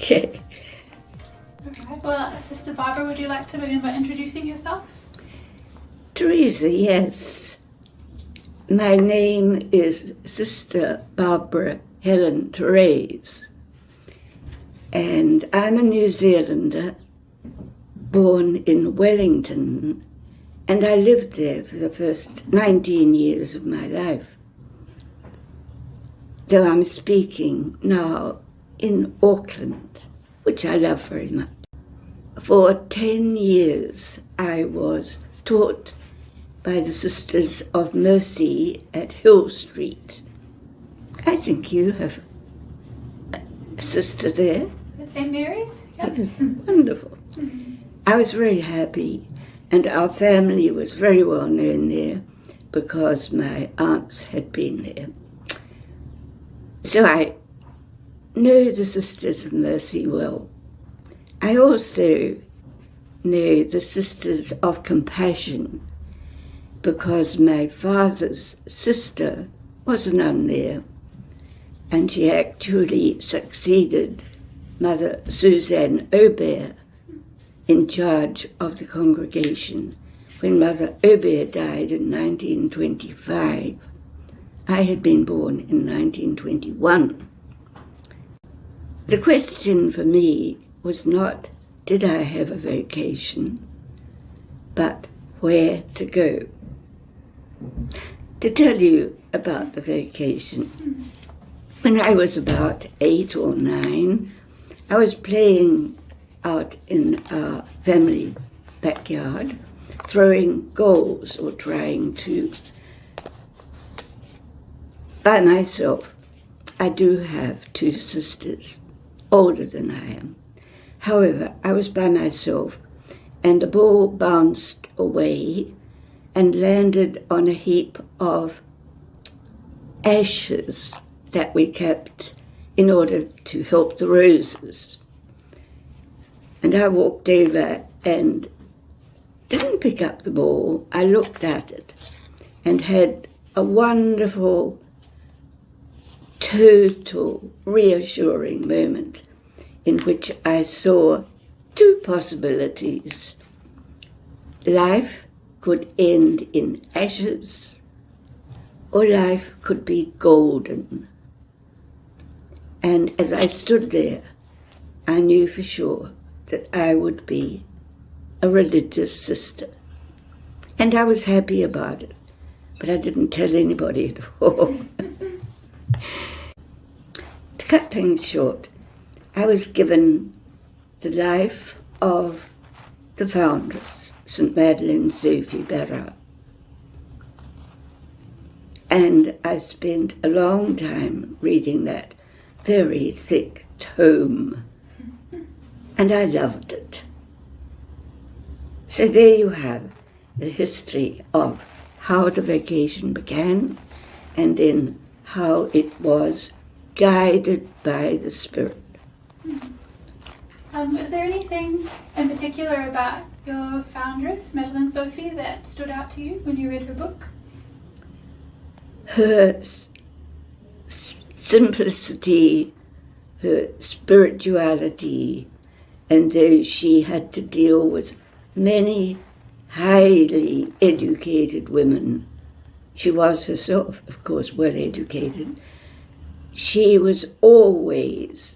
Okay. All right. Well, Sister Barbara, would you like to begin by introducing yourself? Teresa, yes. My name is Sister Barbara Helen Therese, and I'm a New Zealander, born in Wellington, and I lived there for the first 19 years of my life, though I'm speaking now in Auckland, which I love very much. For 10 years I was taught by the Sisters of Mercy at Hill Street. I think you have a sister there. At St. Mary's? Yep. Yes, wonderful. I was very happy, and our family was very well known there because my aunts had been there. So I know the Sisters of Mercy well. I also know the Sisters of Compassion because my father's sister was a nun there, and she actually succeeded Mother Suzanne Aubert in charge of the congregation when Mother Aubert died in 1925. I had been born in 1921. The question for me was not, did I have a vocation, but where to go. To tell you about the vocation, when I was about 8 or 9, I was playing out in our family backyard, throwing goals or trying to. By myself, I do have 2 sisters, older than I am. However, I was by myself, and the ball bounced away and landed on a heap of ashes that we kept in order to help the roses. And I walked over and didn't pick up the ball. I looked at it and had a wonderful, total, reassuring moment in which I saw 2 possibilities. Life could end in ashes, or life could be golden. And as I stood there, I knew for sure that I would be a religious sister. And I was happy about it, but I didn't tell anybody at all. To cut things short, I was given the life of the foundress, St. Madeleine Sophie Barra. And I spent a long time reading that very thick tome, and I loved it. So there you have the history of how the vocation began, and then how it was guided by the Spirit. Is there anything in particular about your foundress, Madeleine Sophie, that stood out to you when you read her book? Her simplicity, her spirituality, and though she had to deal with many highly educated women, she was herself, of course, well educated, she was always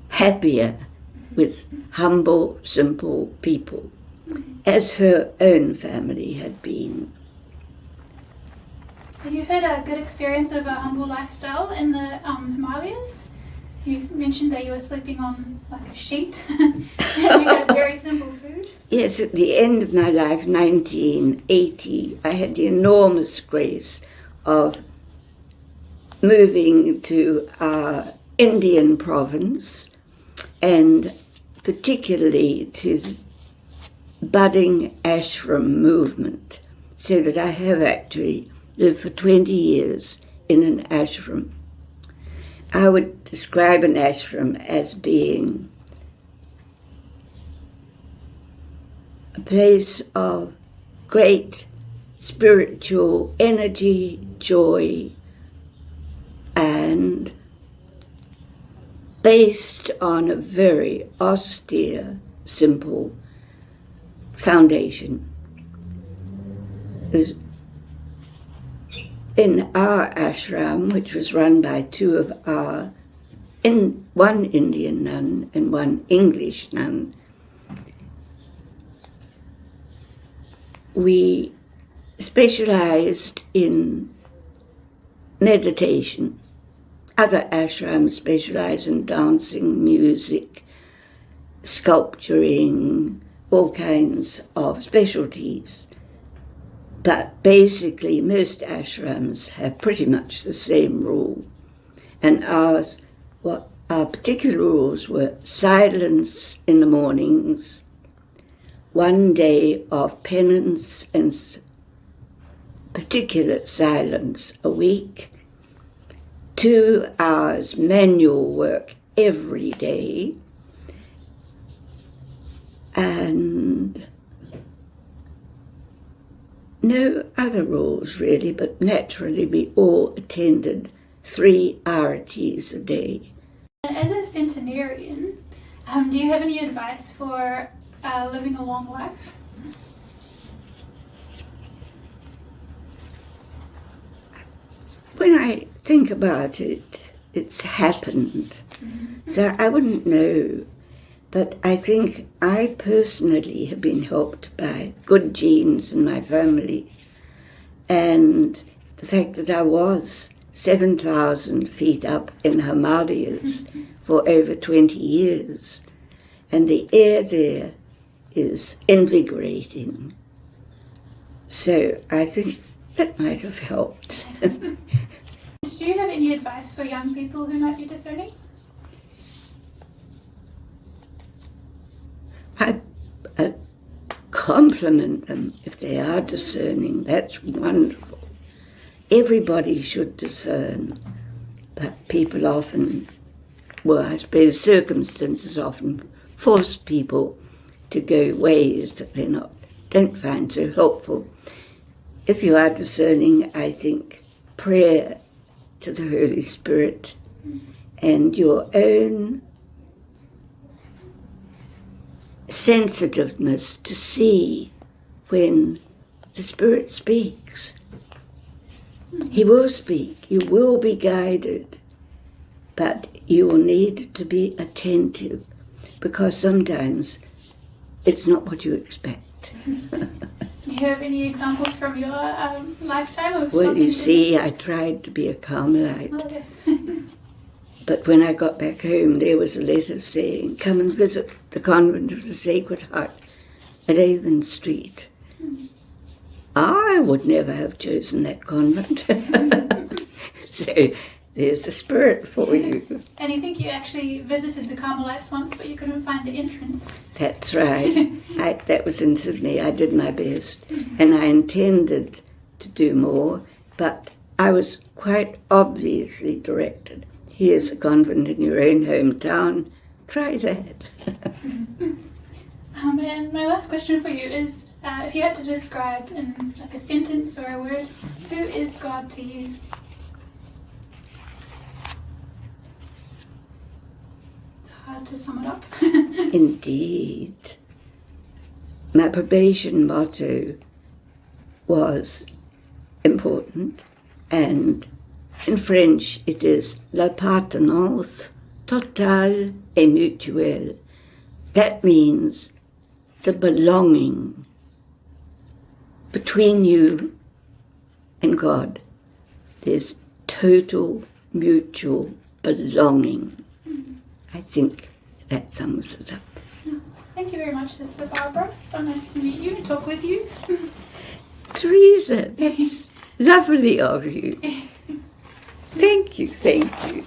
happier with humble, simple people, as her own family had been. You've had a good experience of a humble lifestyle in the Himalayas. You mentioned that you were sleeping on like a sheet and you had very simple food. Yes, at the end of my life, 1980, I had the enormous grace of moving to our Indian province, and particularly to the budding ashram movement, so that I have actually lived for 20 years in an ashram. I would describe an ashram as being a place of great spiritual energy, joy, and based on a very austere, simple foundation. In our ashram, which was run by one Indian nun and one English nun, we specialized in meditation. Other ashrams specialize in dancing, music, sculpturing, all kinds of specialties. But basically, most ashrams have pretty much the same rule. And our particular rules were silence in the mornings, 1 day of penance and particular silence a week, 2 hours manual work every day, and no other rules really, but naturally we all attended 3 arities a day. As a centenarian, do you have any advice for living a long life? When I think about it, it's happened. So I wouldn't know. But I think I personally have been helped by good genes in my family. And the fact that I was 7,000 feet up in the Himalayas for over 20 years. And the air there is invigorating. So I think that might have helped. Do you have any advice for young people who might be discerning? I compliment them if they are discerning. That's wonderful. Everybody should discern, but people often, I suppose circumstances often force people to go ways that they don't find so helpful. If you are discerning, I think prayer to the Holy Spirit and your own sensitiveness to see when the Spirit speaks. He will speak, you will be guided, but you will need to be attentive because sometimes it's not what you expect. Do you have any examples from your lifetime? Of Well, you see, I tried to be a Carmelite. Oh, yes. But when I got back home, there was a letter saying, come and visit the Convent of the Sacred Heart at Avon Street. I would never have chosen that convent. So there's the Spirit for you. And you think you actually visited the Carmelites once, but you couldn't find the entrance. That's right. That was in Sydney. I did my best. And I intended to do more, but I was quite obviously directed. Here's a convent in your own hometown. Try that. And my last question for you is, if you had to describe in like a sentence or a word, who is God to you? It's hard to sum it up. Indeed. My probation motto was important, and in French it is l'appartenance totale et mutuelle. That means the belonging between you and God. There's total mutual belonging. I think that sums it up. Thank you very much, Sister Barbara. So nice to meet you and talk with you. Teresa, that's lovely of you. Thank you, thank you.